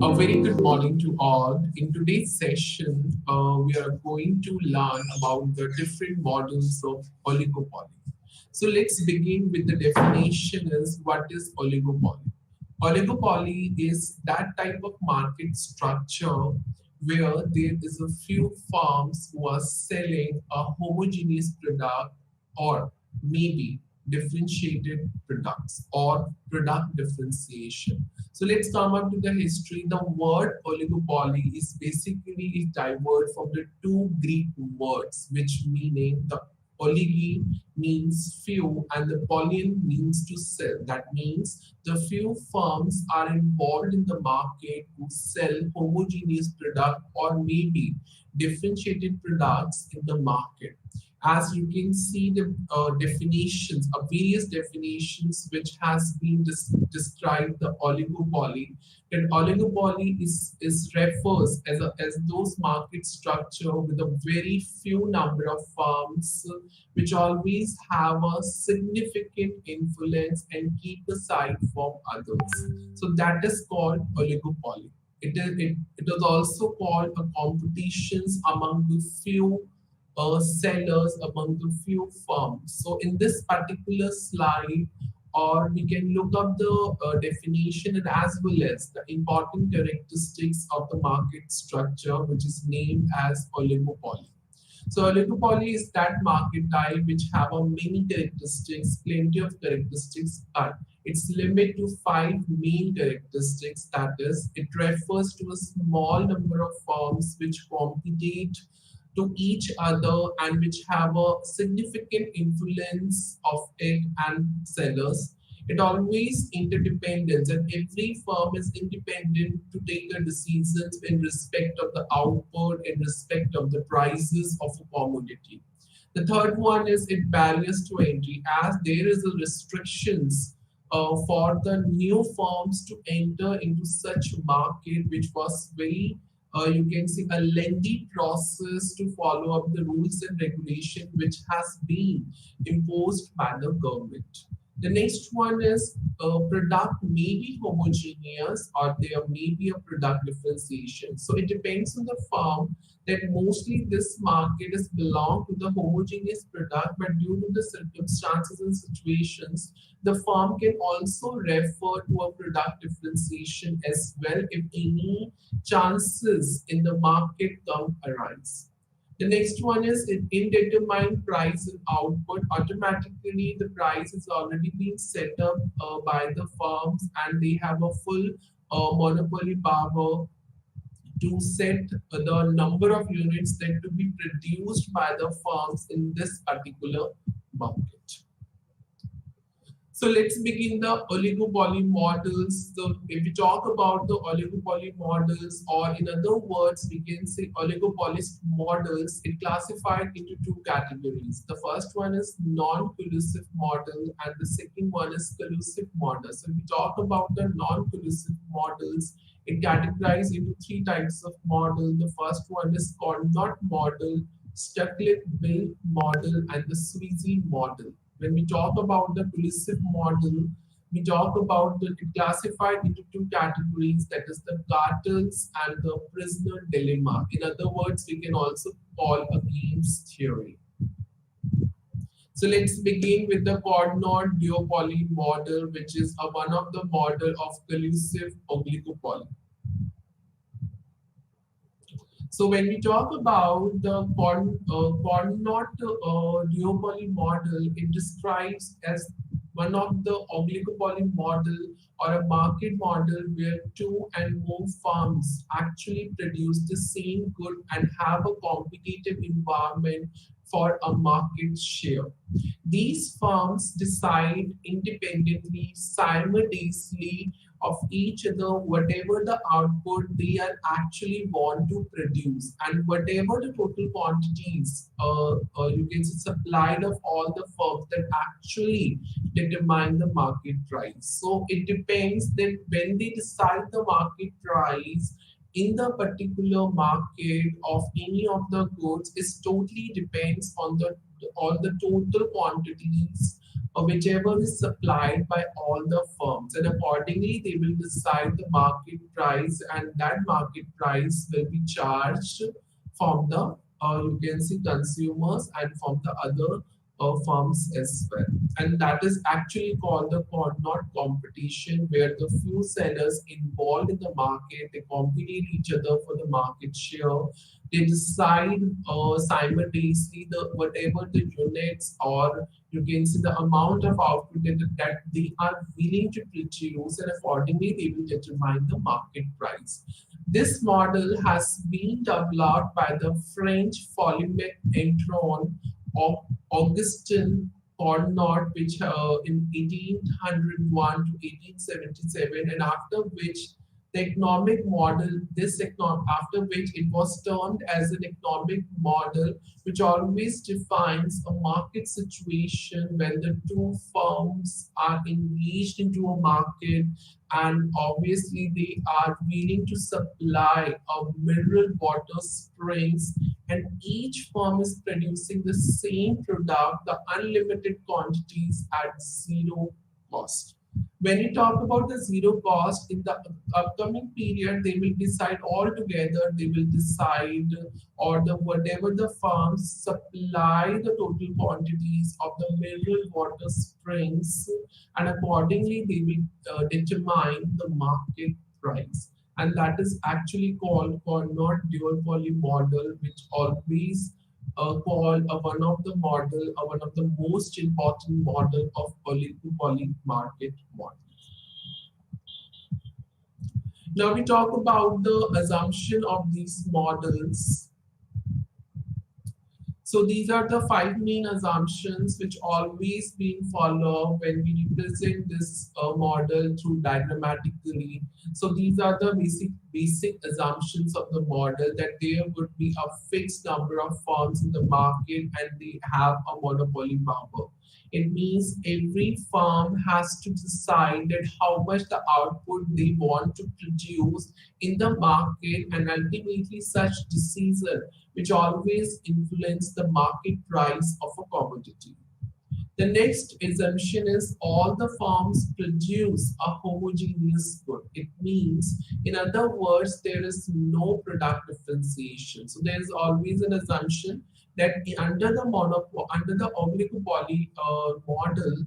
A very good morning to all. In today's session, we are going to learn about the different models of oligopoly. So let's begin with the definition is what is oligopoly? Oligopoly is that type of market structure where there is a few firms who are selling a homogeneous product or maybe differentiated products or product differentiation. So let's come up to the history. The word oligopoly is basically derived from the two Greek words, which meaning the Oligi means few and the polyen means to sell. That means the few firms are involved in the market who sell homogeneous product or maybe differentiated products in the market. As you can see the definitions, various definitions which has been described the oligopoly. And oligopoly is refers as those market structure with a very few number of firms which always have a significant influence and keep aside from others. So that is called oligopoly. It is also called a competitions among the few sellers, among the few firms. So in this particular slide, or we can look up the definition and as well as the important characteristics of the market structure, which is named as oligopoly. So oligopoly is that market type which have a many characteristics, plenty of characteristics, but its limit to five main characteristics. That is, it refers to a small number of firms which compete to each other and which have a significant influence of it and sellers. It always interdependence and every firm is independent to take the decisions in respect of the output, in respect of the prices of a commodity. The third one is it barriers to entry as there is a restrictions for the new firms to enter into such market which was very you can see a lengthy process to follow up the rules and regulation which has been imposed by the government. The next one is product may be homogeneous or there may be a product differentiation. So it depends on the firm that mostly this market is belong to the homogeneous product, but due to the circumstances and situations, the firm can also refer to a product differentiation as well if any chances in the market come arise. The next one is indeterminate price and output. Automatically, the price is already been set up by the firms and they have a full monopoly power to set the number of units that to be produced by the firms in this particular market. So let's begin the oligopoly models. So if we talk about the oligopoly models, or in other words, we can say oligopolist models, it classified into two categories. The first one is non-collusive model and the second one is collusive model. So if we talk about the non-collusive models, it categorized into three types of model. The first one is Carnot model, Stucklet-Bill model, and the Sweezy model. When we talk about the collusive model, we talk about the classified into two categories, that is the cartels and the prisoner dilemma. In other words, we can also call a games theory. So let's begin with the Carnot duopoly model, which is one of the model of collusive oligopoly. So when we talk about the Carnot duopoly model, it describes as one of the oligopoly model or a market model where two and more firms actually produce the same good and have a competitive environment for a market share. These firms decide independently, simultaneously of each other, whatever the output they are actually want to produce and whatever the total quantities you can say supplied of all the firms that actually determine the market price. So it depends that when they decide the market price in the particular market of any of the goods is totally depends on the total quantities whichever is supplied by all the firm. firms, and accordingly they will decide the market price, and that market price will be charged from the you can see consumers and from the other firms as well. And that is actually called the not competition, where the few sellers involved in the market, they compete each other for the market share. They decide simultaneously the whatever the units, or you can see the amount of output that they are willing to produce, and accordingly they will determine the market price. This model has been developed by the French polymath Antoine Augustin Cournot, which in 1801 to 1877, and after which the economic model, after which it was termed as an economic model, which always defines a market situation when the two firms are engaged into a market, and obviously they are willing to supply a mineral water springs, and each firm is producing the same product, the unlimited quantities at zero cost. When you talk about the zero cost, in the upcoming period, they will decide all together, they will decide, or the whatever the farms supply the total quantities of the mineral water springs, and accordingly they will determine the market price. And that is actually called not duopoly model, which always called one of the model, one of the most important model of oligopoly market model. Now we talk about the assumption of these models. So these are the five main assumptions which always being followed when we represent this model through diagrammatically. So these are the basic assumptions of the model, that there would be a fixed number of firms in the market and they have a monopoly power. It means every firm has to decide that how much the output they want to produce in the market, and ultimately such decision which always influence the market price of a commodity. The next assumption is all the firms produce a homogeneous good. It means, in other words, there is no product differentiation. So there is always an assumption that under the under the oligopoly model,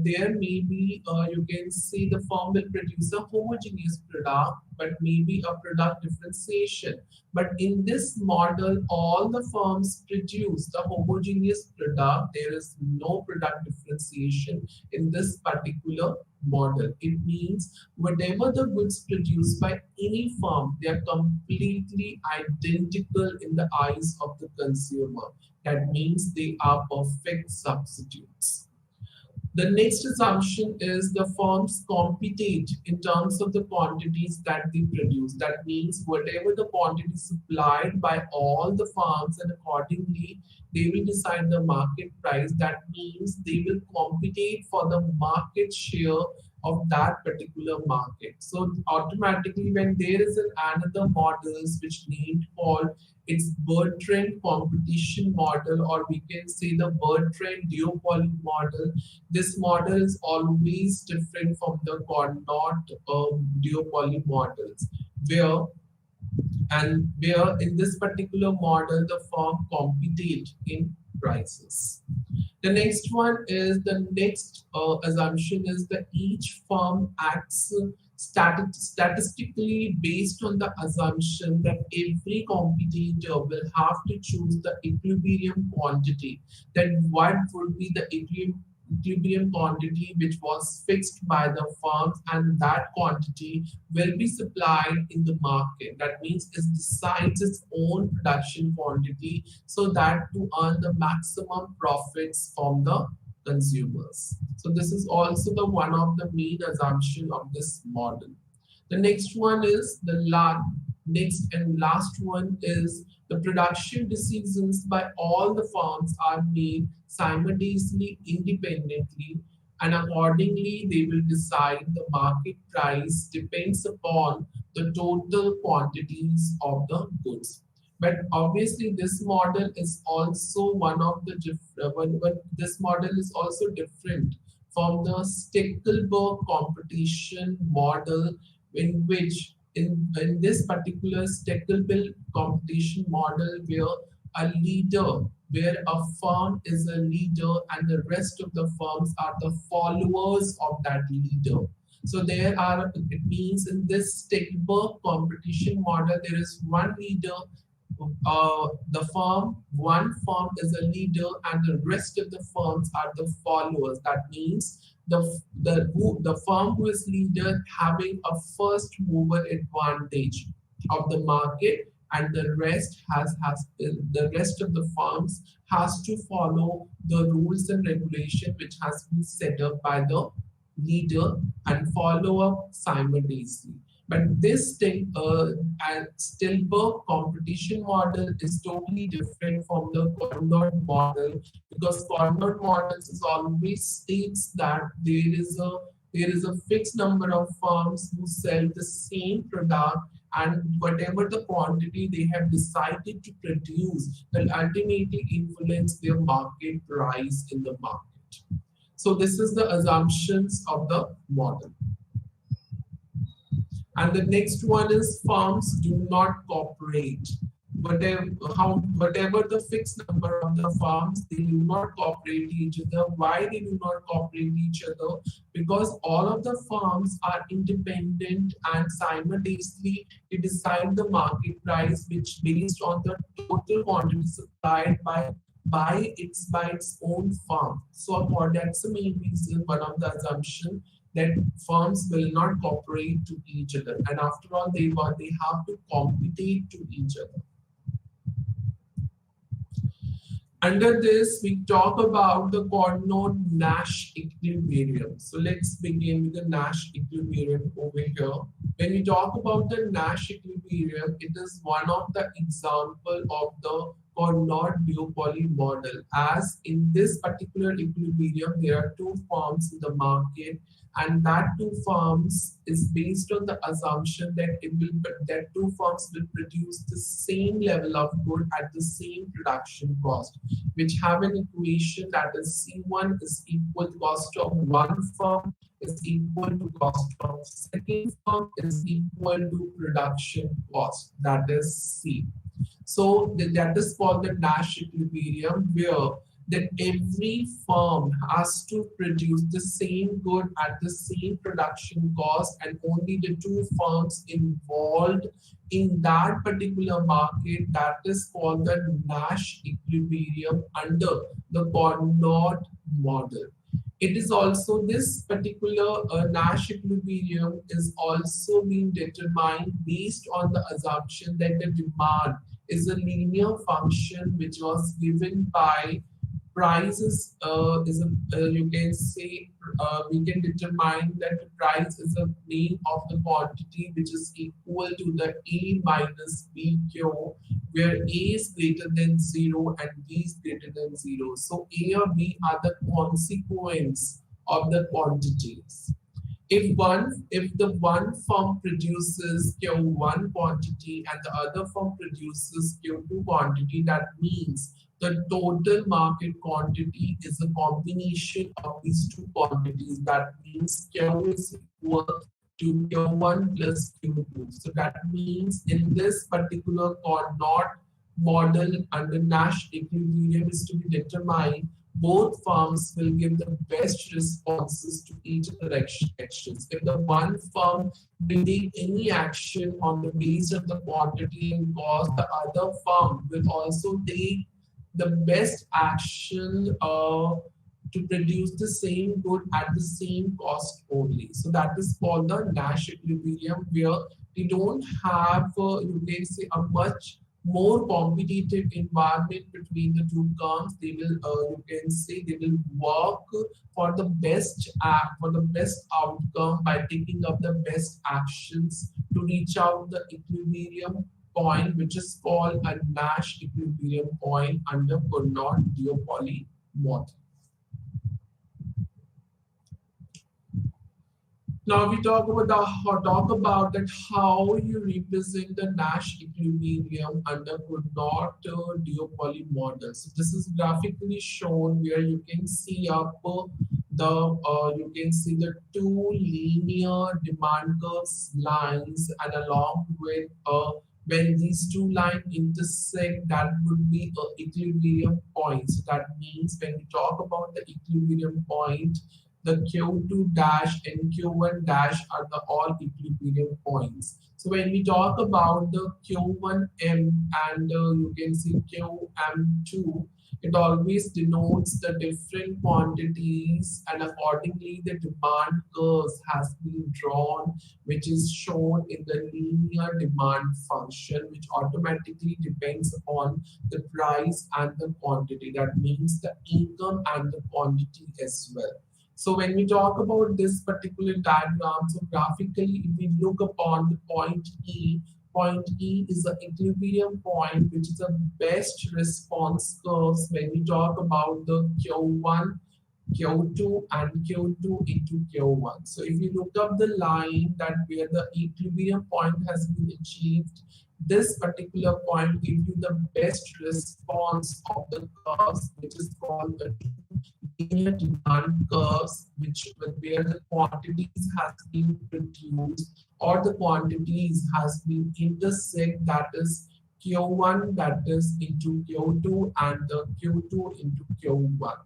there may be, you can see the firm will produce a homogeneous product, but maybe a product differentiation. But in this model, all the firms produce the homogeneous product. There is no product differentiation in this particular model. It means whatever the goods produced by any firm, they are completely identical in the eyes of the consumer. That means they are perfect substitutes. The next assumption is the firms compete in terms of the quantities that they produce. That means whatever the quantity supplied by all the firms, and accordingly they will decide the market price. That means they will compete for the market share of that particular market. So automatically, when there is another models which named called its Bertrand competition model, or we can say the Bertrand duopoly model. This model is always different from the Carnot duopoly models, where in this particular model the firm compete in prices. The next one is the next assumption is that each firm acts statistically based on the assumption that every competitor will have to choose the equilibrium quantity. Then what would be the equilibrium quantity which was fixed by the firms, and that quantity will be supplied in the market. That means it decides its own production quantity so that to earn the maximum profits from the consumers. So this is also the one of the main assumption of this model. The next one is next and last one is the production decisions by all the firms are made simultaneously, independently, and accordingly they will decide the market price depends upon the total quantities of the goods. But obviously this model is also one of the this model is also different from the Steckelberg competition model, in which in this particular Steckelberg competition model, where a firm is a leader and the rest of the firms are the followers of that leader. So there are, it means in this Steckelberg competition model, there is one leader, one firm is a leader and the rest of the firms are the followers. That means the firm who is leader having a first mover advantage of the market, and the rest of the firms has to follow the rules and regulation which has been set up by the leader and follow up simultaneously. But this Stillberg competition model is totally different from the Carnot model, because Carnot models is always states that there is a fixed number of firms who sell the same product, and whatever the quantity they have decided to produce will ultimately influence their market price in the market. So this is the assumptions of the model. And the next one is firms do not cooperate. Whatever the fixed number of the firms, they do not cooperate each other. Why they do not cooperate each other? Because all of the firms are independent and simultaneously they decide the market price, which based on the total quantity supplied by its own firm. So for that's the main reason, one of the assumptions that firms will not cooperate to each other, and after all they have to compete to each other. Under this, we talk about the Carnot-Nash equilibrium. So let's begin with the Nash equilibrium over here. When we talk about the Nash equilibrium, it is one of the example of the Carnot duopoly model. As in this particular equilibrium, there are two firms in the market, and that two firms is based on the assumption that that two firms will produce the same level of good at the same production cost, which have an equation that is C1 is equal to cost of one firm is equal to cost of second firm is equal to production cost, that is C. So that is called the Nash equilibrium, where that every firm has to produce the same good at the same production cost, and only the two firms involved in that particular market, that is called the Nash equilibrium under the Carnot model. It is also this particular Nash equilibrium is also being determined based on the assumption that the demand is a linear function which was given by prices is a, you can say we can determine that the price is a name of the quantity which is equal to the A minus BQ, where A is greater than 0 and B is greater than 0. So A or B are the consequence of the quantities. If the one firm produces Q1 quantity and the other firm produces Q2 quantity, that means the total market quantity is a combination of these two quantities. That means Q is equal to Q1 plus Q2. So that means in this particular Carnot model under Nash equilibrium is to be determined, both firms will give the best responses to each of the actions. If the one firm will take any action on the basis of the quantity and cost, the other firm will also take the best action to produce the same good at the same cost only. So that is called the Nash equilibrium, where we don't have, you can say, a much more competitive environment between the two firms. They will, you can say, they will work for the best outcome by taking up the best actions to reach out the equilibrium point, which is called a Nash equilibrium point under Carnot duopoly model. Now we talk about that how you represent the Nash equilibrium under Carnot duopoly model. So this is graphically shown where you can see up the you can see the two linear demand curves lines, and along with when these two lines intersect, that would be a equilibrium point. So that means when we talk about the equilibrium point, the Q2 dash and Q1 dash are the all equilibrium points. So when we talk about the Q1M and you can see QM2, it always denotes the different quantities, and accordingly the demand curves has been drawn, which is shown in the linear demand function, which automatically depends upon the price and the quantity. That means the income and the quantity as well. So when we talk about this particular diagram, so graphically, if we look upon the point E is the equilibrium point, which is the best response curves when we talk about the Q1, Q2 and Q2 into Q1. So if you look up the line that where the equilibrium point has been achieved, this particular point gives you the best response of the curves, which is called the linear demand curves, which where the quantities has been produced or the quantities has been intersect, that is Q1 that is into Q2 and the Q2 into Q1.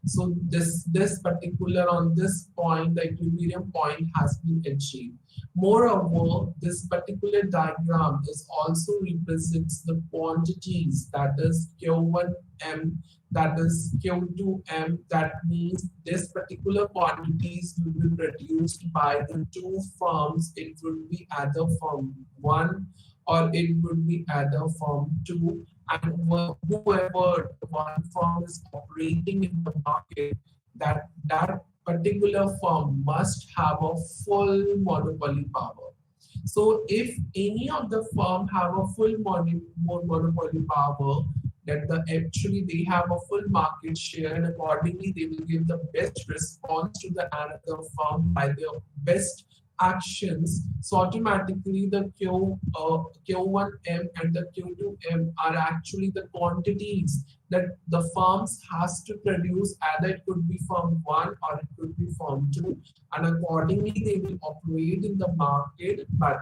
So this particular on this point, the equilibrium point has been achieved. Moreover, this particular diagram is also represents the quantities, that is Q1M, that is Q2M. That means this particular quantities will be produced by the two firms. It will be either from one or it would be either from two, and whoever one firm is operating in the market, that particular firm must have a full monopoly power. So if any of the firm have a full monopoly power, that the actually they have a full market share, and accordingly they will give the best response to the another firm by their best actions. So automatically the Q1M and the Q2M are actually the quantities that the firms has to produce. Either it could be from one or it could be from two, and accordingly they will operate in the market, but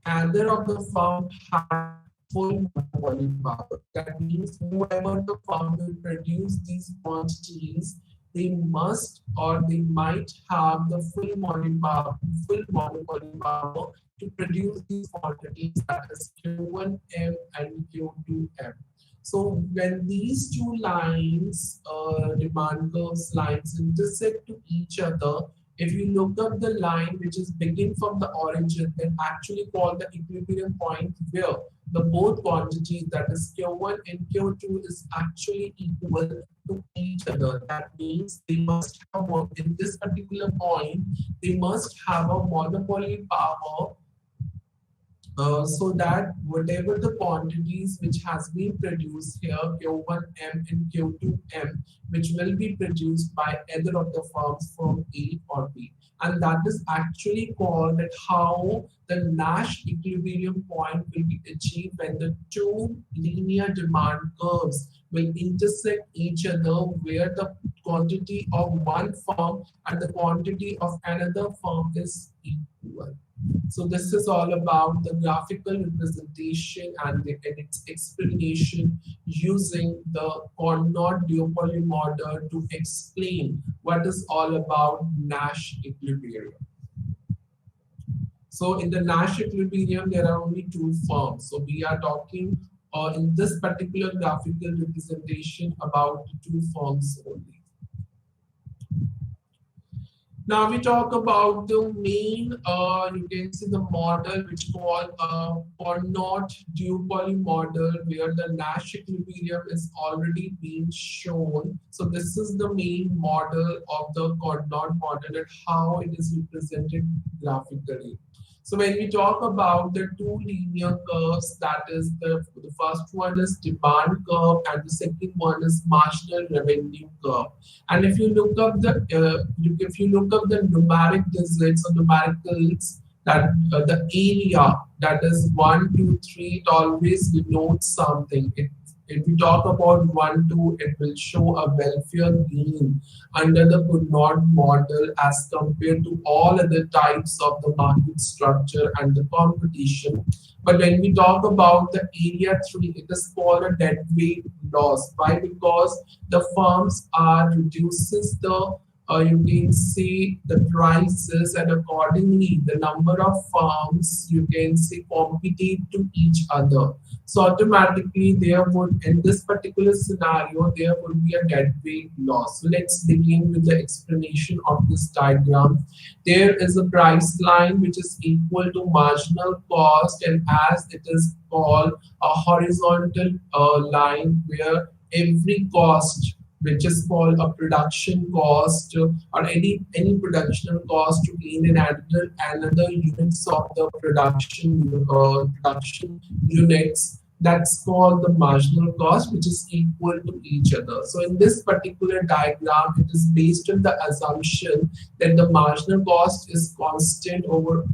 either of the firm has full monopoly power. That means whoever the firm will produce these quantities, they must or they might have the full monopoly power to produce these quantities, that is Q1M and Q2M. So when these two lines, demand curves lines intersect to each other, if you look up the line which is begin from the origin, then actually called the equilibrium point, where the both quantities, that is Q1 and Q2, is actually equal to each other. That means they must have in this particular point, they must have a monopoly power, so that whatever the quantities which has been produced here, Q1M and Q2M, which will be produced by either of the firms from A or B. And that is actually called that how the Nash equilibrium point will be achieved when the two linear demand curves will intersect each other, where the quantity of one firm and the quantity of another firm is equal. So this is all about the graphical representation and its explanation using the Carnot duopoly model to explain what is all about Nash equilibrium. So in the Nash equilibrium, there are only two firms. So we are talking in this particular graphical representation about the two firms only. Now we talk about the main, you can see the model which called Carnot duopoly model, where the Nash equilibrium is already being shown. So this is the main model of the Carnot model and how it is represented graphically. So when we talk about the two linear curves, that is the first one is demand curve and the second one is marginal revenue curve. And if you look up the numeric digits or numericals, that the area, that is 1, 2, 3, it always denotes something. If we talk about 1, 2, it will show a welfare gain under the Cournot model as compared to all other types of the market structure and the competition. But when we talk about the area 3, it is called a deadweight loss. Why? Because the firms are reduces the you can see the prices, and accordingly the number of firms you can see compete to each other. So automatically there would, in this particular scenario, there would be a deadweight loss. So let's begin with the explanation of this diagram. There is a price line which is equal to marginal cost, and as it is called a horizontal line where every cost which is called a production cost or any production cost to gain another units of the production units, that's called the marginal cost, which is equal to each other. So in this particular diagram, it is based on the assumption that the marginal cost is constant over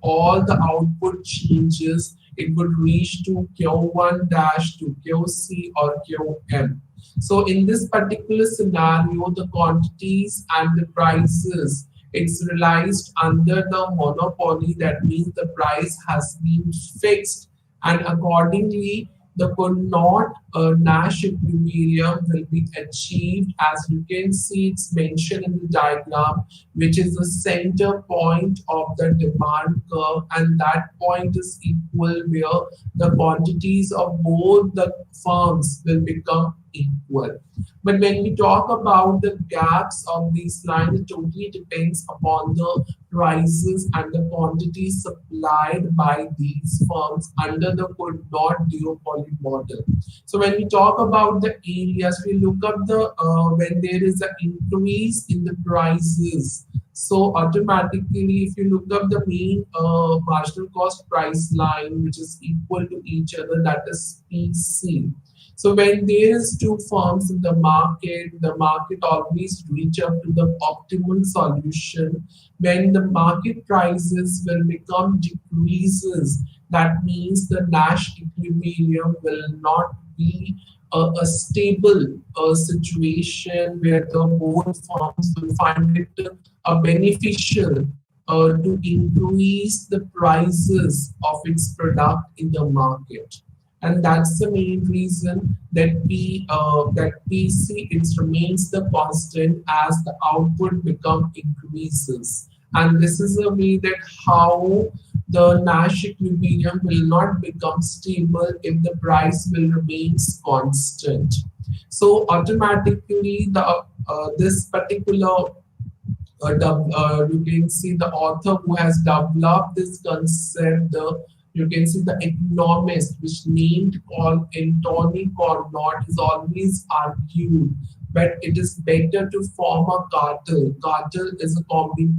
all the output changes. It would reach to Q1 dash to QC or QM. So in this particular scenario, the quantities and the prices, it's realized under the monopoly. That means the price has been fixed, and accordingly the Cournot Nash equilibrium will be achieved. As you can see, it's mentioned in the diagram, which is the center point of the demand curve, and that point is equal where the quantities of both the firms will become equal. But when we talk about the gaps of these lines, it totally depends upon the prices and the quantities supplied by these firms under the Cournot duopoly model. So when we talk about the areas, we look up the when there is an increase in the prices. So automatically, if you look up the mean marginal cost price line, which is equal to each other, that is PC. So when there is two firms in the market always reach up to the optimal solution. When the market prices will become decreases, that means the Nash equilibrium will not be a stable situation where the both firms will find it beneficial to increase the prices of its product in the market. And that's the main reason that PC it remains the constant as the output become increases. And this is a way that how the Nash equilibrium will not become stable if the price will remains constant. So automatically the this particular you can see the author who has developed this concept, you can see the economist which named called Anthony Cournot is always argued but it is better to form a cartel. Cartel is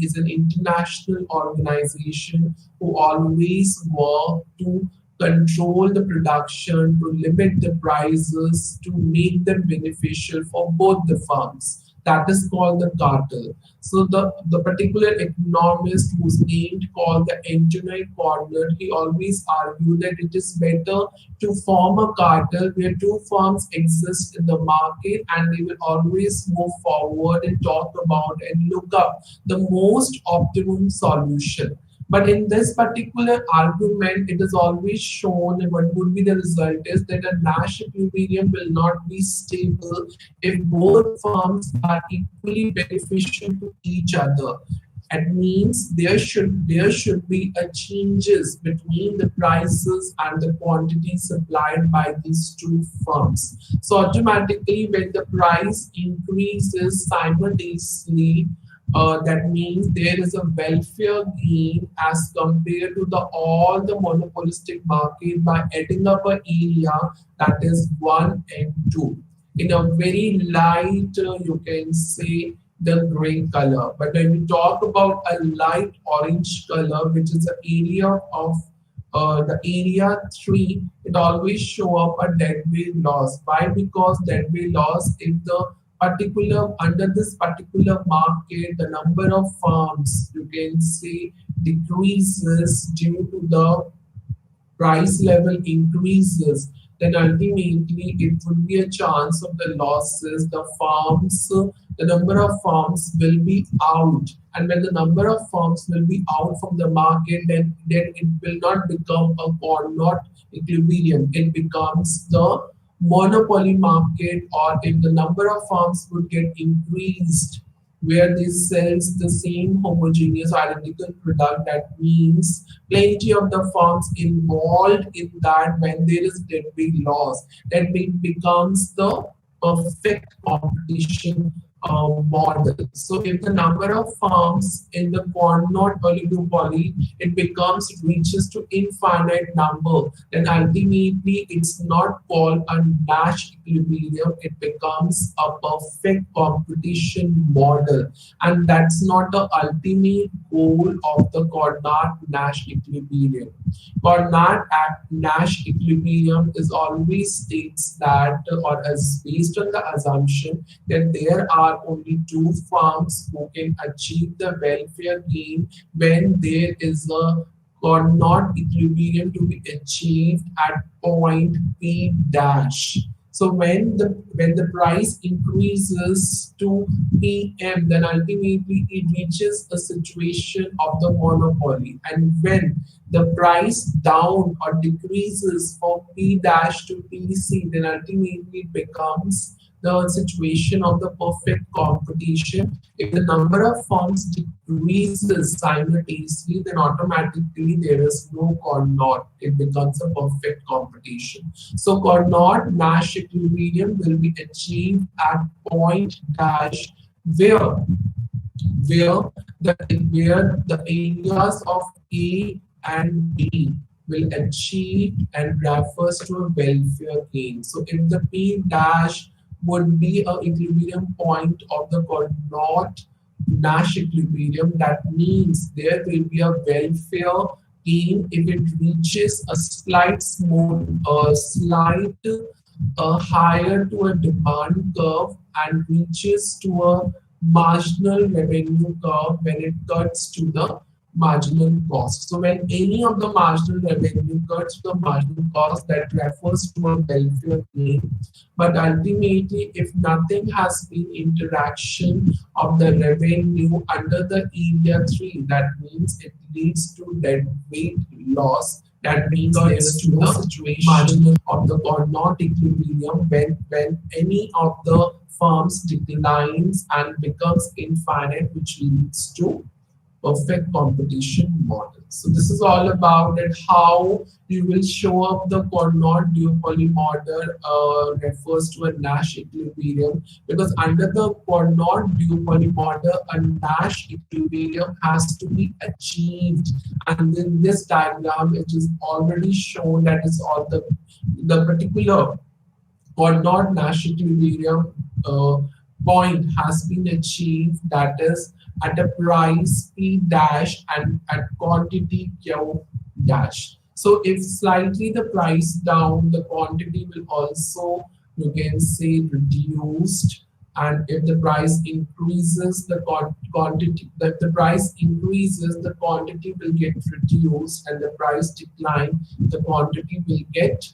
is an international organization who always work to control the production, to limit the prices, to make them beneficial for both the firms. That is called the cartel. So the particular economist whose named called the Anthony Cournot, he always argued that it is better to form a cartel where two firms exist in the market and they will always move forward and talk about and look up the most optimum solution. But in this particular argument, it is always shown what would be the result is that a Nash equilibrium will not be stable if both firms are equally beneficial to each other. It means there should be a changes between the prices and the quantity supplied by these two firms. So automatically, when the price increases simultaneously, that means there is a welfare gain as compared to the all the monopolistic market by adding up an area that is 1 and 2 in a very light you can say the gray color. But when we talk about a light orange color, which is the area of the area 3, it always show up a deadweight loss. Why? Because deadweight loss if the particular under this particular market the number of firms you can see decreases due to the price level increases, then ultimately it would be a chance of the losses. The number of farms will be out, and when the number of farms will be out from the market, then it will not become a or not equilibrium. It becomes the monopoly market, or if the number of farms would get increased where they sells the same homogeneous identical product, that means plenty of the farms involved in that, when there is deadweight loss, that becomes the perfect competition model. So if the number of farms in the not oligopoly, it becomes, it reaches to infinite number, then ultimately it's not called a Nash equilibrium, it becomes a perfect competition model. And that's not the ultimate goal of the Cournot-Nash equilibrium. Cournot-Nash equilibrium is always states that, or is based on the assumption that there are only two firms who can achieve the welfare gain when there is a Cournot equilibrium to be achieved at point P dash. So when the price increases to PM, then ultimately it reaches a situation of the monopoly. And when the price down or decreases from P dash to PC, then ultimately it becomes the situation of the perfect competition. If the number of firms decreases simultaneously, then automatically there is no Cournot. It becomes a perfect competition. So Cournot-Nash equilibrium will be achieved at point dash where the areas of A and B will achieve and refers to a welfare gain. So if the P dash would be a equilibrium point of the Cournot-Nash equilibrium, that means there will be a welfare gain if it reaches a slight higher to a demand curve and reaches to a marginal revenue curve when it cuts to the marginal cost. So when any of the marginal revenue cuts to the marginal cost, that refers to a welfare gain. But ultimately, if nothing has been interaction of the revenue under the area 3, that means it leads to deadweight loss. That means there is no situation of the Cournot equilibrium when any of the firms declines and becomes infinite, which leads to perfect competition model. So this is all about it, how you will show up the Cournot duopoly model refers to a Nash equilibrium, because under the Cournot duopoly model, a Nash equilibrium has to be achieved. And in this diagram, it is already shown that is all the particular Cournot-Nash equilibrium point has been achieved, that is at a price P dash and at quantity Q dash. So if slightly the price down, the quantity will also, you can say, reduced. And if the price increases, the quantity, that the price increases, the quantity will get reduced, and the price decline, the quantity will get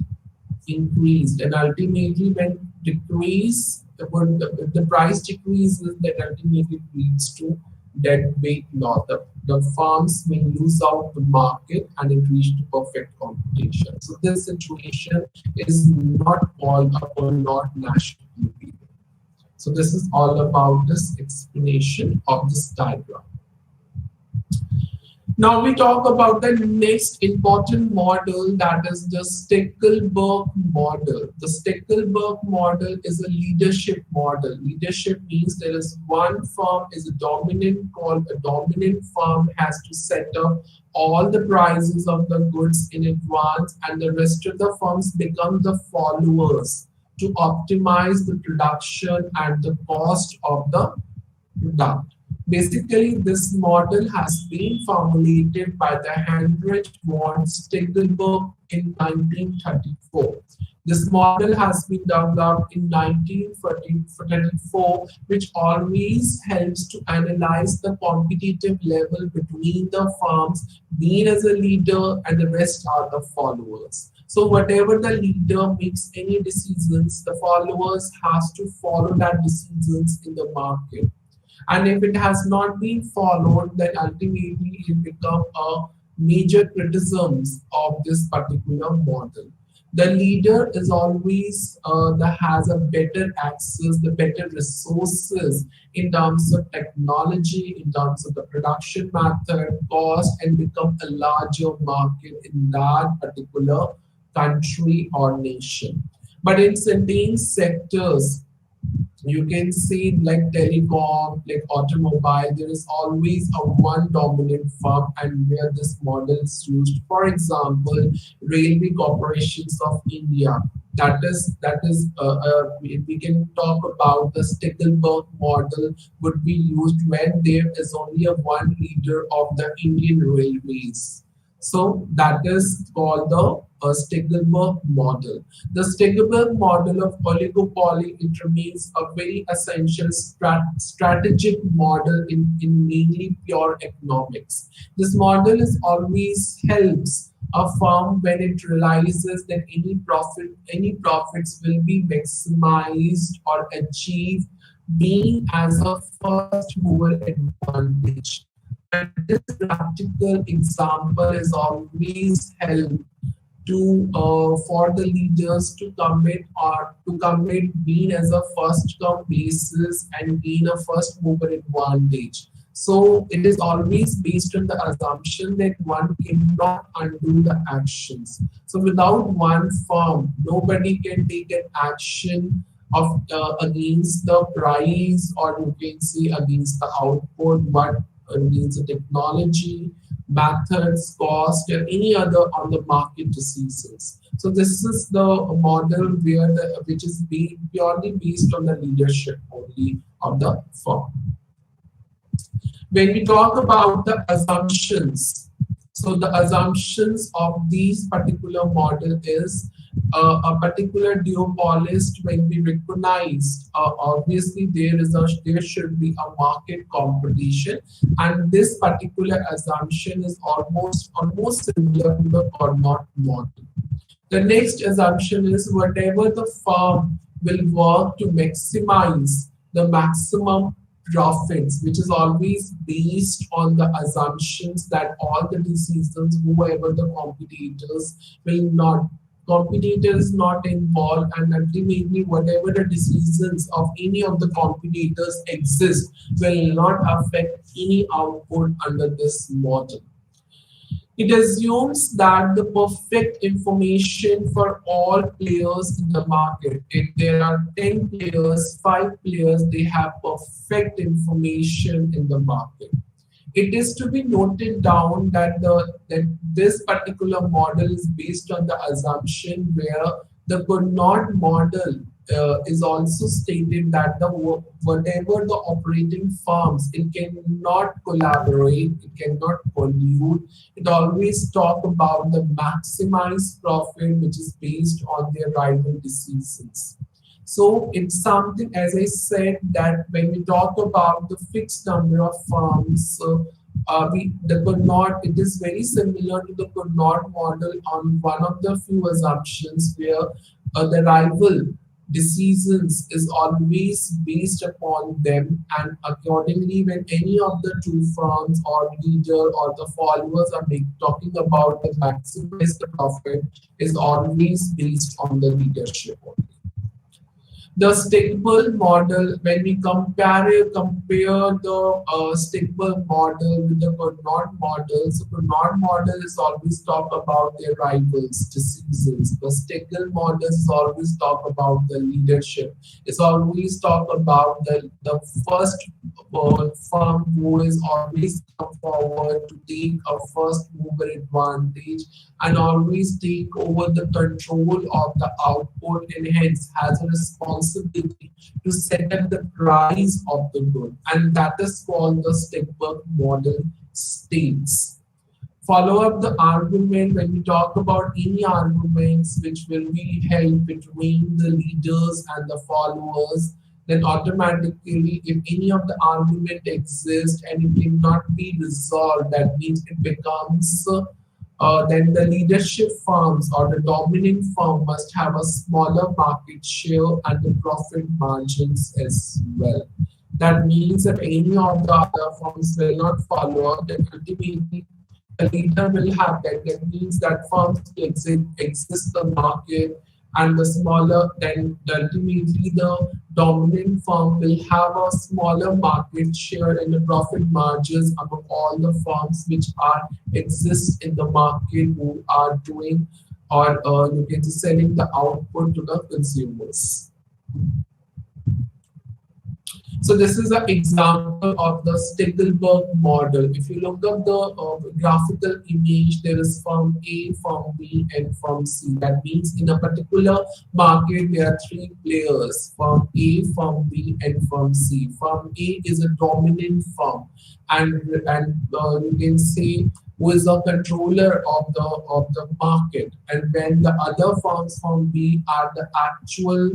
increased. And ultimately, when decrease, the price decreases, that ultimately leads to deadweight loss. The firms may lose out the market and it reached perfect competition. So this situation is not called a Cournot-Nash equilibrium. So this is all about this explanation of this diagram. Now we talk about the next important model, that is the Stekelberg model. The Stekelberg model is a leadership model. Leadership means there is one firm is a dominant firm has to set up all the prices of the goods in advance, and the rest of the firms become the followers to optimize the production and the cost of the product. Basically, this model has been formulated by the Heinrich von Stekelberg in 1934. This model has been developed in 1934, which always helps to analyze the competitive level between the firms, being as a leader and the rest are the followers. So whatever the leader makes any decisions, the followers has to follow that decisions in the market. And if it has not been followed, then ultimately it become a major criticisms of this particular model. The leader is always that has a better access, the better resources in terms of technology, in terms of the production method, cost, and become a larger market in that particular country or nation. But in certain sectors, you can see like telecom, like automobile, there is always a one dominant firm and where this model is used. For example, railway corporations of India. We can talk about the Stickelberg model would be used when there is only a one leader of the Indian railways. So that is called the Stiglenberg model. The Stiglenberg model of oligopoly, it remains a very essential strategic model in mainly pure economics. This model is always helps a firm when it realizes that any profits will be maximized or achieved being as a first mover advantage. And this practical example is always help to for the leaders to commit being as a first come basis and gain a first mover advantage. So it is always based on the assumption that one cannot undo the actions. So without one firm, nobody can take an action of against the price, or you can say against the output, but against the technology, methods, cost, or any other on the market decisions. So this is the model where which is purely based on the leadership only of the firm. When we talk about the assumptions, so the assumptions of these particular model is a particular duopolist when we recognize obviously there should be a market competition, and this particular assumption is almost similar to the Carnot model. The next assumption is whatever the firm will work to maximize the maximum profits, which is always based on the assumptions that all the decisions, whoever the competitors not involved, and ultimately whatever the decisions of any of the competitors exist will not affect any output under this model. It assumes that the perfect information for all players in the market. If there are 10 players, 5 players, they have perfect information in the market. It is to be noted down that this particular model is based on the assumption where the Carnot model is also stated that whatever the operating firms, it cannot collaborate, it cannot pollute. It always talk about the maximized profit, which is based on their rival decisions. So it's something, as I said, that when we talk about the fixed number of firms, it is very similar to the Carnot model on one of the few assumptions where the rival decisions is always based upon them, and accordingly when any of the two firms or leader or the followers are talking about the maximize the profit is always based on the leadership only. The Stigberg model, when we compare the Stigberg model with the Carnot model, so Carnot model is always talk about their rivals, decisions. The Stigberg model is always talk about the leadership. It's always talk about the first firm who is always come forward to take a first mover advantage and always take over the control of the output, and hence has a responsibility to set up the price of the good, and that is called the Stigberg model states. Follow up the argument. When we talk about any arguments which will be held between the leaders and the followers, then automatically if any of the argument exists and it cannot be resolved, that means it becomes Then the leadership firms or the dominant firm must have a smaller market share and the profit margins as well. That means if any of the other firms will not follow, then ultimately the leader will have that. That means that firms will exist the market, and the smaller, then ultimately the dominant firm will have a smaller market share and the profit margins among all the firms which are exist in the market who are doing or you can say selling the output to the consumers. So this is an example of the Stickelberg model. If you look up the graphical image, there is firm A, firm B, and firm C. That means in a particular market, there are three players: firm A, firm B, and firm C. Firm A is a dominant firm, and you can say who is a controller of the market, and then the other firms, firm B, are the actual,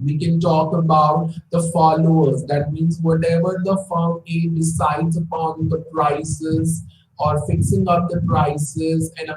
we can talk about the followers. That means whatever the firm A decides upon the prices or fixing up the prices and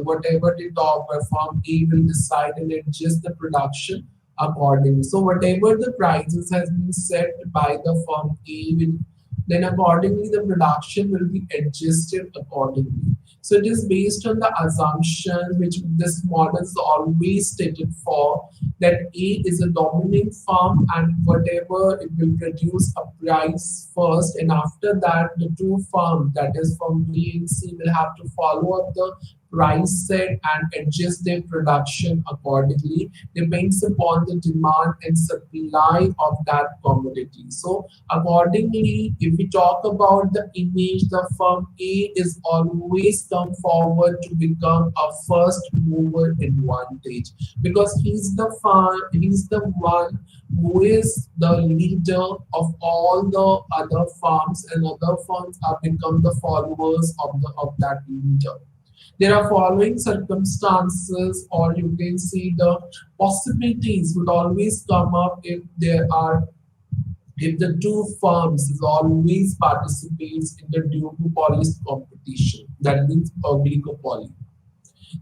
whatever they talk, where firm A will decide and adjust the production accordingly. So whatever the prices has been set by the firm A will, then accordingly the production will be adjusted accordingly. So it is based on the assumption which this model is always stated for, that A is a dominant firm and whatever it will produce a price first, and after that the two firms, that is from B and C, will have to follow up the price set and adjust their production accordingly, depends upon the demand and supply of that commodity. So accordingly, if we talk about the image, the firm A is always come forward to become a first mover advantage, because he's the one who is the leader of all the other farms, and other farms are become the followers of that leader. There are following circumstances, or you can see the possibilities would always come up if the two firms is always participates in the duopoly competition. That means oligopoly.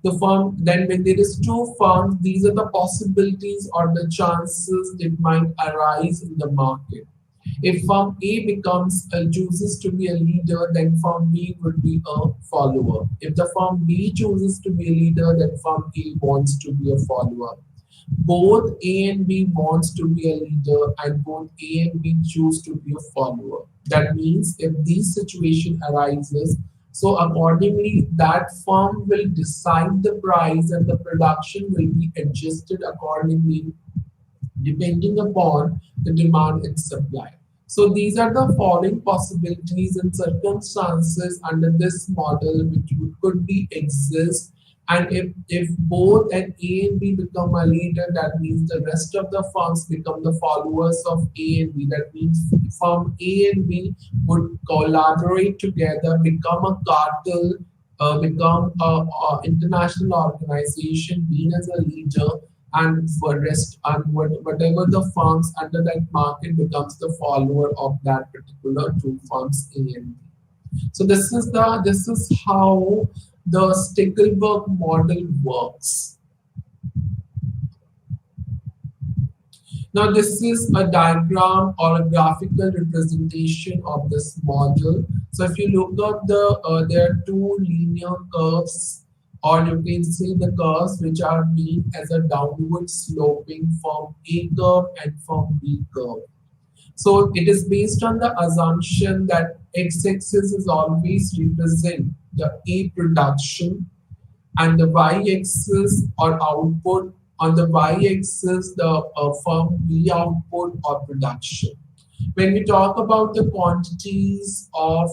The firm, then when there is two firms, these are the possibilities or the chances that might arise in the market. If firm A chooses to be a leader, then firm B would be a follower. If the firm B chooses to be a leader, then firm A wants to be a follower. Both A and B wants to be a leader, and both A and B choose to be a follower. That means if this situation arises, so accordingly that firm will decide the price and the production will be adjusted accordingly depending upon the demand and supply. So these are the following possibilities and circumstances under this model which could be exist. And if both an A and B become a leader, that means the rest of the firms become the followers of A and B. That means firm A and B would collaborate together, become a cartel, become a international organization, being as a leader, and for rest and whatever the firms under that market becomes the follower of that particular two firms A and B. So this is how the Stickelberg model works. Now this is a diagram or a graphical representation of this model. So if you look at there are two linear curves, or you can see the curves which are being as a downward sloping from A curve and from B curve. So it is based on the assumption that x-axis is always represent the A production, and the y-axis or output, on the y-axis the firm B output or production. When we talk about the quantities of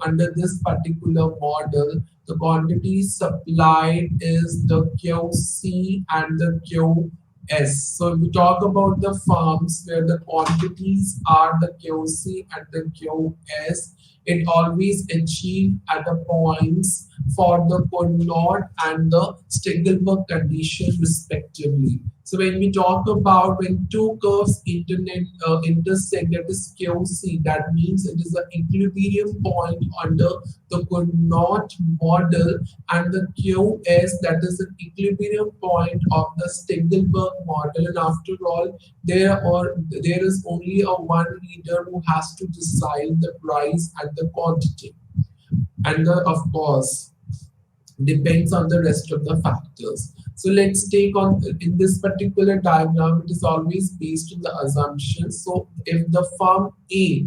under this particular model, the quantities supplied is the QC and the QS. So if we talk about the farms where the quantities are the QC and the QS, it always achieved at the points for the Cournot and the Stickelberg condition respectively. So when we talk about when two curves intersect, that is QC, that means it is the equilibrium point under the coordinate model, and the QS, that is the equilibrium point of the Stegelberg model. And after all, there is only a one leader who has to decide the price and the quantity, and of course depends on the rest of the factors. So let's take on in this particular diagram, it is always based on the assumption. So if the firm A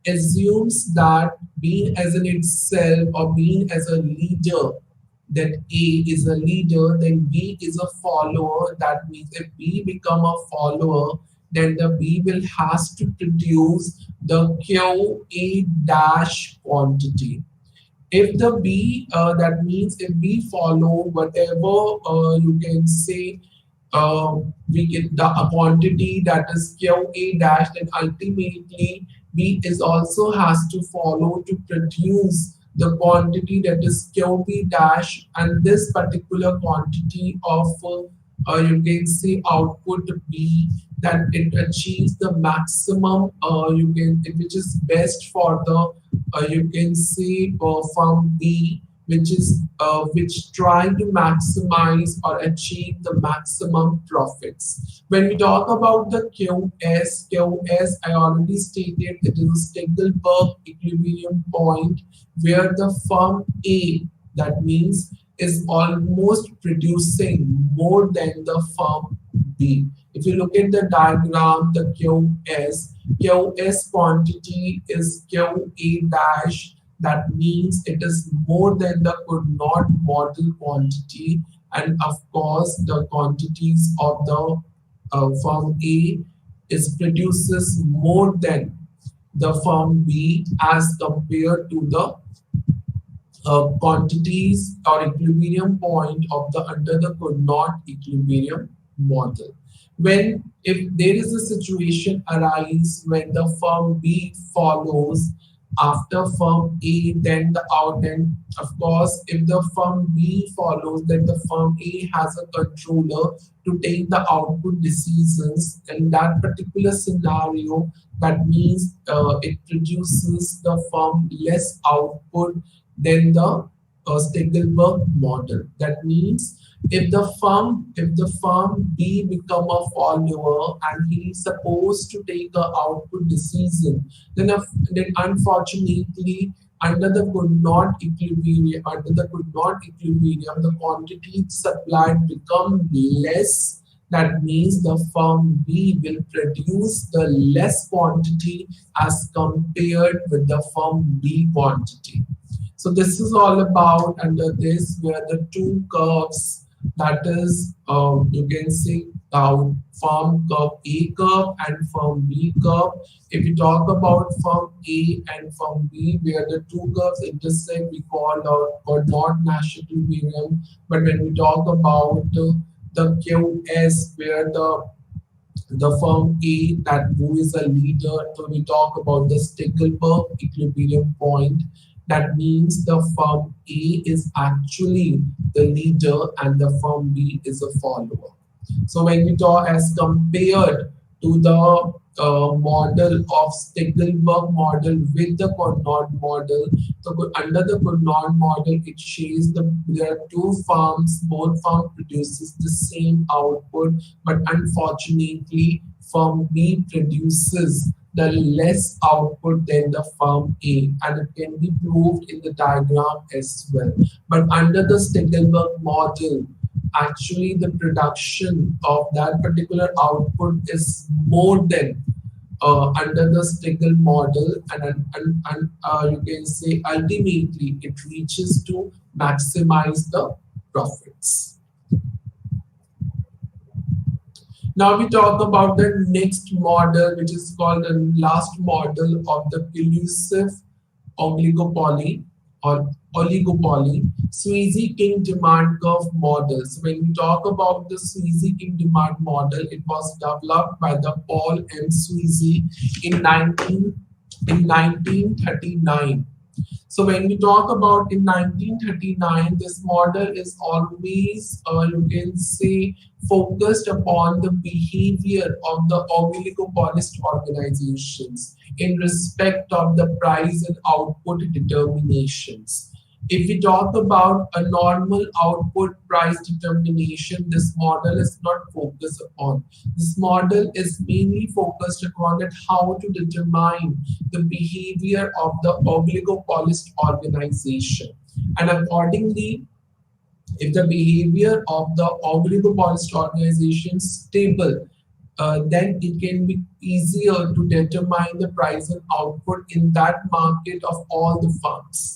assumes that being as in itself or being as a leader, that A is a leader, then B is a follower. That means if B become a follower, then the B will has to produce the Q A dash quantity. If the B, that means if we follow whatever you can say, we get the a quantity that is QA dash, then ultimately B is also has to follow to produce the quantity that is QB dash, and this particular quantity of you can say output B, that it achieves the maximum which is best for the you can say firm B, which try to maximize or achieve the maximum profits. When we talk about the QS, I already stated it is a Stegelberg equilibrium point where the firm A, that means, is almost producing more than the firm B. If you look at the diagram, the QS quantity is QA dash. That means it is more than the coordinate model quantity, and of course the quantities of the firm A is produces more than the firm B as compared to the quantities or equilibrium point of the under the coordinate equilibrium model. When if there is a situation arise when the firm B follows after firm A, then the out, then of course if the firm B follows, then the firm A has a controller to take the output decisions. In that particular scenario, that means it produces the firm less output than the Stegelberg model. That means if the firm B become a follower and he is supposed to take a output decision, then unfortunately under the coordinate equilibrium, the quantity supplied become less. That means the firm B will produce the less quantity as compared with the firm B quantity. So this is all about under this where the two curves, that is you can see firm curve A curve and firm B curve. If we talk about firm A and firm B where the two curves intersect, we call or not Nash equilibrium. But when we talk about the QS where the firm A, that who is a leader, so we talk about the Stegelberg equilibrium point. That means the firm A is actually the leader and the firm B is a follower. So when we talk as compared to the model of Stegelberg model with the coordinate model, so under the coordinate model, it shows there are two firms, both firm produces the same output, but unfortunately, firm B produces the less output than the firm A, and it can be proved in the diagram as well. But under the Stegelberg model, actually the production of that particular output is more than under the Stegel model, and you can say ultimately it reaches to maximize the profits. Now we talk about the next model, which is called the last model of the elusive oligopoly or oligopoly, Sweezy-King demand curve model. So when we talk about the Sweezy-King demand model, it was developed by the Paul M. Sweezy in 1939. So when we talk about in 1939, this model is always, you can say, focused upon the behavior of the oligopolist organizations in respect of the price and output determinations. If we talk about a normal output price determination, this model is not focused upon. This model is mainly focused upon that how to determine the behavior of the oligopolist organization. And accordingly, if the behavior of the oligopolist organization is stable, then it can be easier to determine the price and output in that market of all the firms.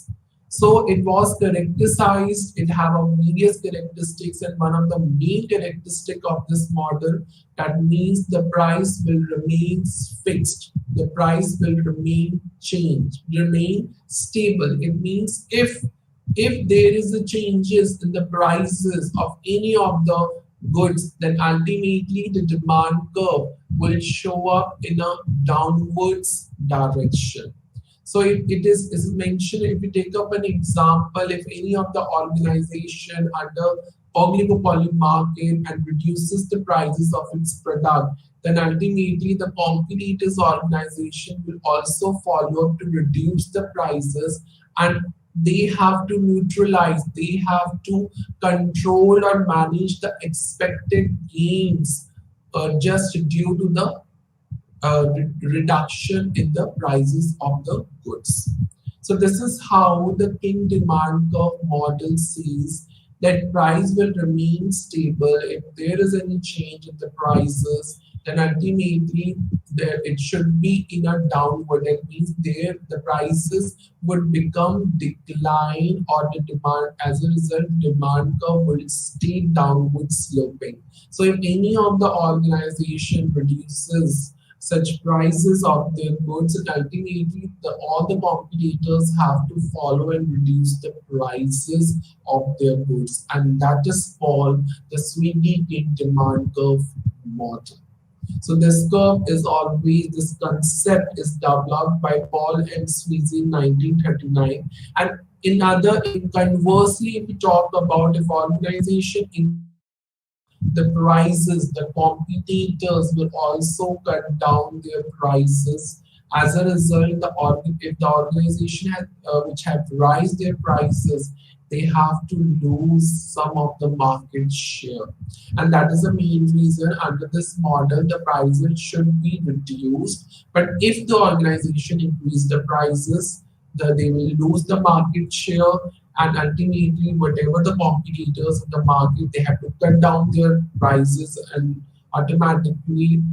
So it was characterized, it have a various characteristics, and one of the main characteristic of this model, that means the price will remain fixed. The price will remain changed, remain stable. It means if there is a changes in the prices of any of the goods, then ultimately the demand curve will show up in a downwards direction. So it is mentioned, if we take up an example, if any of the organization under oligopoly market and reduces the prices of its product, then ultimately the competitors organization will also follow up to reduce the prices, and they have to neutralize, they have to control or manage the expected gains just due to the reduction in the prices of the goods. So this is how the king demand curve model says that price will remain stable. If there is any change in the prices, then ultimately it should be in a downward. That means there the prices would become decline, or the demand, as a result, demand curve will stay downward sloping. So if any of the organization reduces such prices of their goods, and ultimately all the competitors have to follow and reduce the prices of their goods, and that is called the Sweeney demand curve model. So this curve is always, this concept is developed by Paul M. Sweezy in 1939. And in conversely, if we talk about if organization increase the prices, the competitors will also cut down their prices. As a result, if the organization which have raised their prices, they have to lose some of the market share. And that is the main reason under this model, the prices should be reduced. But if the organization increase the prices, they will lose the market share, and ultimately whatever the competitors in the market, they have to cut down their prices, and automatically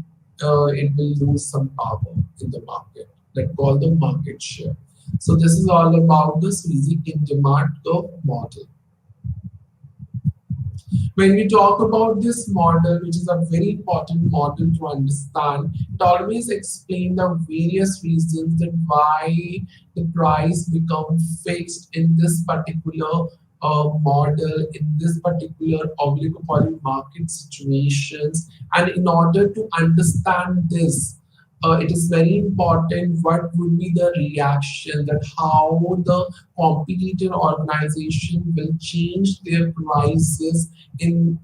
it will lose some power in the market. That call the market share. So this is all about the Sweezy in demand curve model. When we talk about this model, which is a very important model to understand, it always explains the various reasons that why the price becomes fixed in this particular model, in this particular oligopoly market situations. And in order to understand this, it is very important what would be the reaction, that how the competitor organization will change their prices in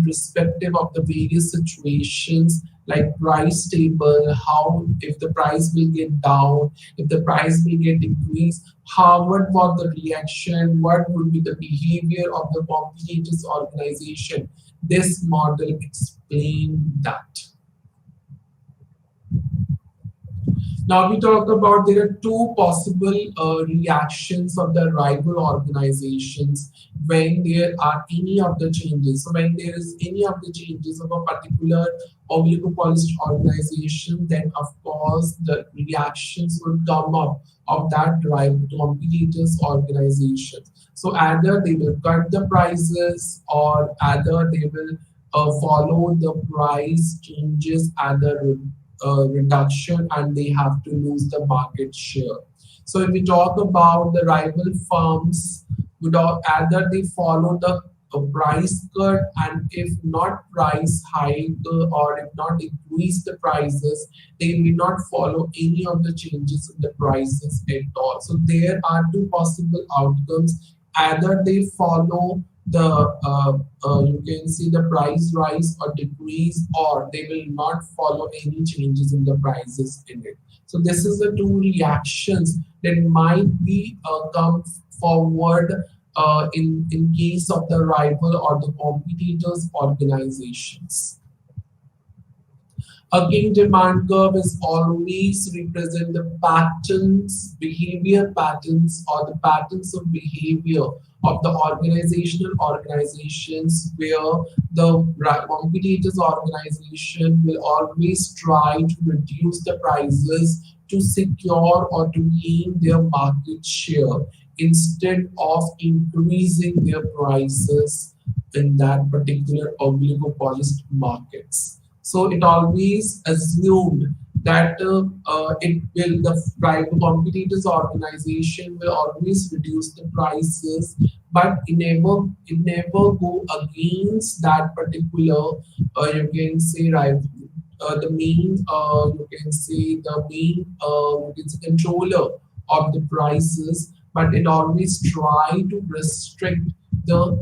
respective of the various situations, like price table, how if the price will get down, if the price will get increased, how what was the reaction, what would be the behavior of the competitors organization. This model explains that. Now we talk about there are two possible reactions of the rival organizations when there are any of the changes. So when there is any of the changes of a particular oligopolist organization, then of course the reactions will come up of that rival competitors organization. So either they will cut the prices, or either they will follow the price changes at the reduction, and they have to lose the market share. So if we talk about the rival firms, either they follow the a price cut, and if not price hike or if not increase the prices, they may not follow any of the changes in the prices at all. So there are two possible outcomes. Either they follow the you can see the price rise or decrease, or they will not follow any changes in the prices in it. So this is the two reactions that might be come forward in case of the rival or the competitors organizations. Again, demand curve is always represent the patterns, behavior patterns, or the patterns of behavior of the organizations where the competitors organization will always try to reduce the prices to secure or to gain their market share instead of increasing their prices in that particular oligopolist markets. So it always assumed that it will the private competitors organization will always reduce the prices, but it never go against that particular you can say right the main you can say the main you can say controller of the prices, but it always try to restrict the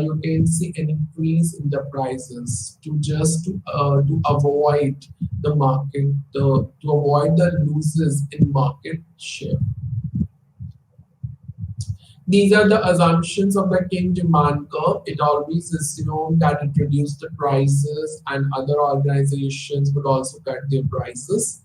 you can see an increase in the prices to just to avoid the market to avoid the losses in market share. These are the assumptions of the king demand curve. It always assumed that it reduced the prices and other organizations would also cut their prices.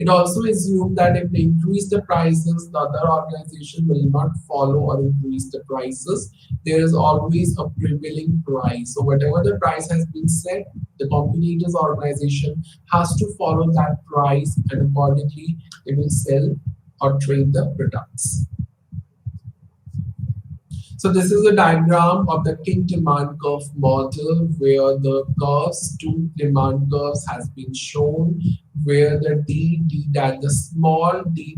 It also assumed that if they increase the prices, the other organization will not follow or increase the prices. There is always a prevailing price. So whatever the price has been set, the competitors organization has to follow that price, and accordingly they will sell or trade the products. So this is a diagram of the king demand curve model where the curves, two demand curves has been shown, where the D dash, the small D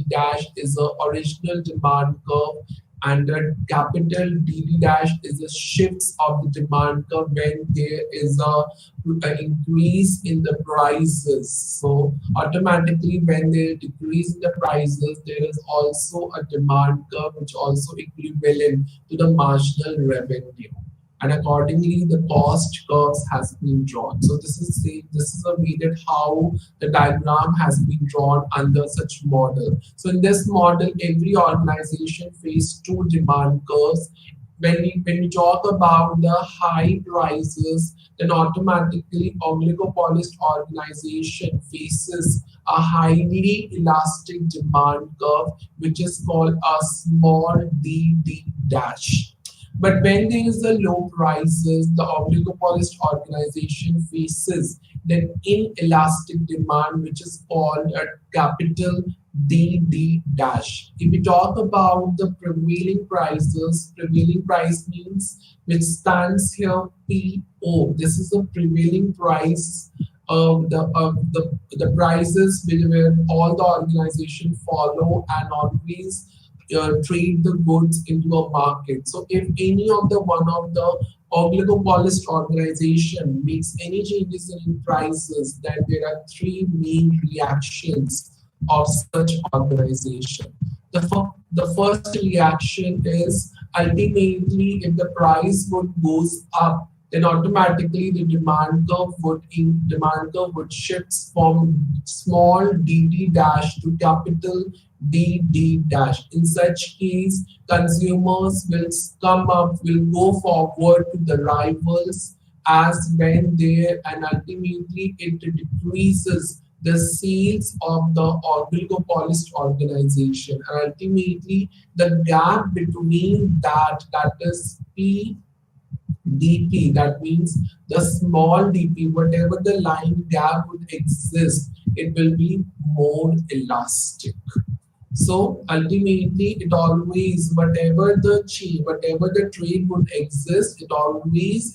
dash is the original demand curve, and the capital D dash is the shifts of the demand curve when there is an increase in the prices. So automatically when they decrease in the prices, there is also a demand curve which also equivalent to the marginal revenue, and accordingly the cost curves has been drawn. So this is a way that how the diagram has been drawn under such model. So in this model, every organization face two demand curves. When we talk about the high prices, then automatically oligopolist organization faces a highly elastic demand curve, which is called a small d dash. But when there is a low prices, the oligopolist organization faces the inelastic demand, which is called a capital D dash. If we talk about the prevailing prices, prevailing price means which stands here PO. This is the prevailing price of the prices where all the organization follow and always trade the goods into a market. So if any of the one of the oligopolist organization makes any changes in prices, then there are three main reactions of such organization. The first reaction is ultimately if the price would goes up, then automatically the demand curve would shift from small dd dash to capital D dash. In such case, consumers will will go forward to the rivals as when there, and ultimately it decreases the sales of the oligopolist organization. And ultimately, the gap between that is DP, that means the small dp, whatever the line gap would exist, it will be more elastic. So ultimately, it always whatever the trade would exist, it always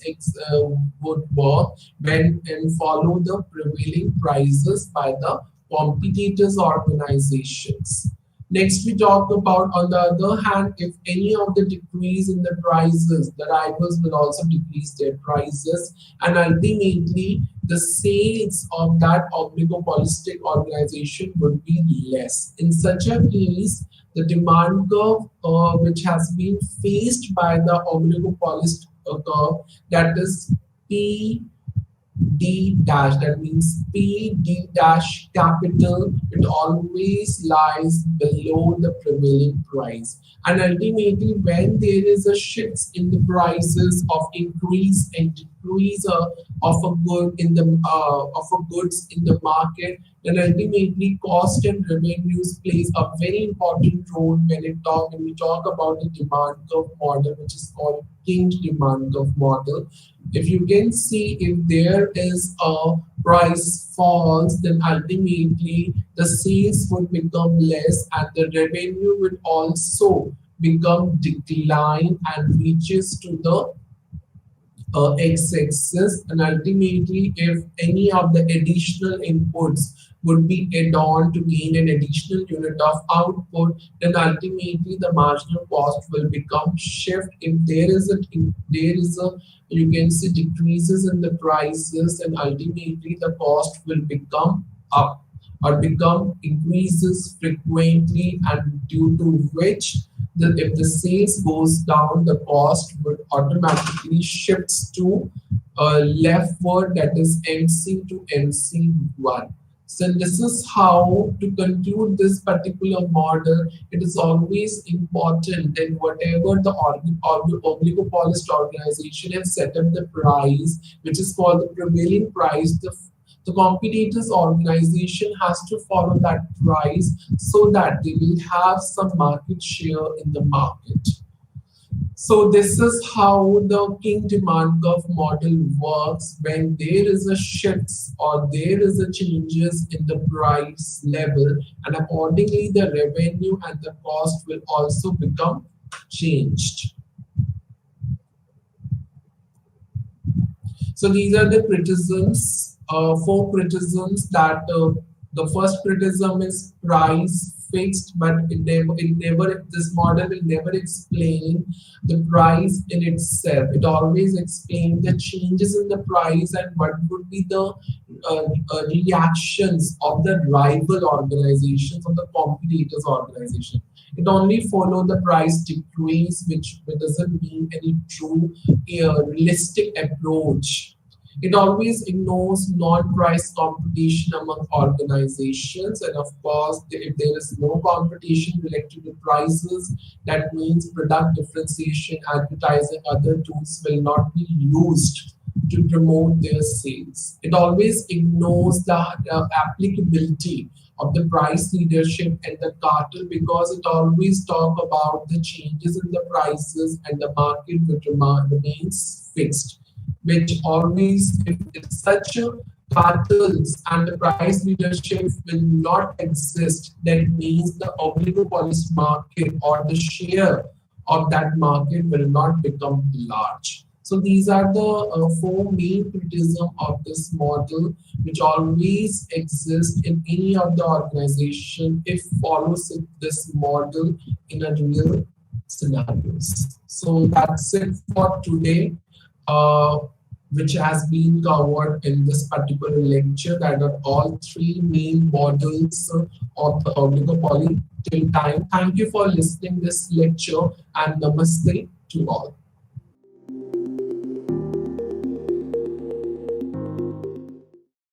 would work when and follow the prevailing prices by the competitors organizations. Next, we talk about, on the other hand, if any of the decrease in the prices, the rivals will also decrease their prices, and ultimately the sales of that oligopolistic organization would be less. In such a case, the demand curve, which has been faced by the oligopolist curve, that is P D dash, that means P D dash capital, it always lies below the prevailing price. And ultimately, when there is a shifts in the prices of increase and decrease of a good in the of a goods in the market, then ultimately cost and revenues plays a very important role when we talk about the demand curve model, which is called King demand curve model. If you can see, if there is a price falls, then ultimately the sales would become less and the revenue will also become decline and reaches to the x-axis, and ultimately if any of the additional inputs would be add on to gain an additional unit of output, then ultimately the marginal cost will become shift. If there is a, you can see, decreases in the prices, and ultimately the cost will become up or become increases frequently, and due to which if the sales goes down, the cost would automatically shifts to leftward, that is MC to MC1. So this is how to conclude this particular model. It is always important that whatever the oligopolist organization has set up the price, which is called the prevailing price, the competitors organization has to follow that price so that they will have some market share in the market. So this is how the king demand curve model works. When there is a shifts or there is a changes in the price level, and accordingly the revenue and the cost will also become changed. So these are the criticisms, four criticisms that the first criticism is price fixed, but this model will never explain the price in itself. It always explains the changes in the price and what would be the reactions of the rival organizations, of the competitors organization. It only follow the price decrease, which doesn't mean any true realistic approach. It always ignores non-price competition among organizations, and of course, if there is no competition related to prices, that means product differentiation, advertising, other tools will not be used to promote their sales. It always ignores the applicability of the price leadership and the cartel, because it always talk about the changes in the prices and the market which remains fixed, which always, if such a cartels and the price leadership will not exist, that means the oligopolist market or the share of that market will not become large. So these are the four main criticism of this model, which always exist in any of the organization if follows this model in a real scenarios. So that's it for today, which has been covered in this particular lecture, that are all three main models of the oligopoly till time. Thank you for listening this lecture, and namaste to all.